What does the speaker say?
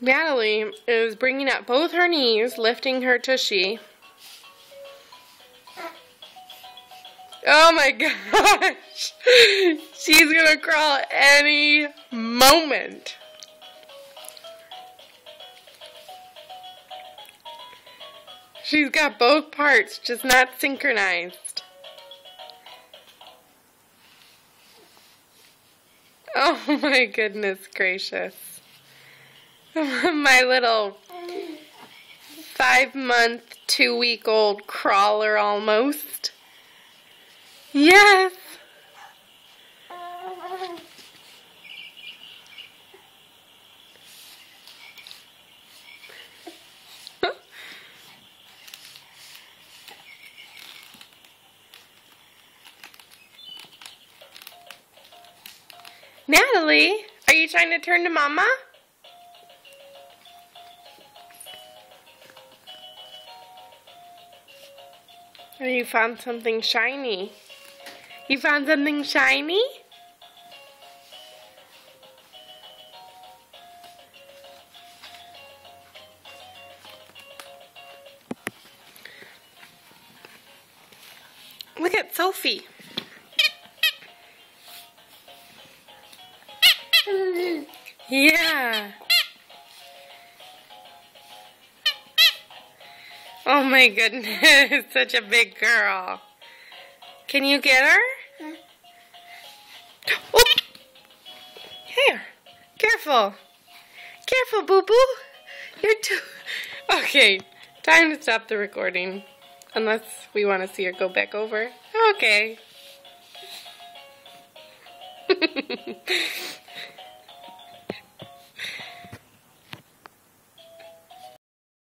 Natalie is bringing up both her knees, lifting her tushy. Oh my gosh! She's gonna crawl any moment. She's got both parts, just not synchronized. Oh my goodness gracious. My little 5-month, 2-week-old crawler almost. Yes. Natalie, are you trying to turn to Mama? Or you found something shiny? You found something shiny? Look at Sophie. Yeah. Oh my goodness, such a big girl. Can you get her? Oh. Here, careful. Careful, boo-boo. You're too... Okay, time to stop the recording. Unless we want to see her go back over. Okay.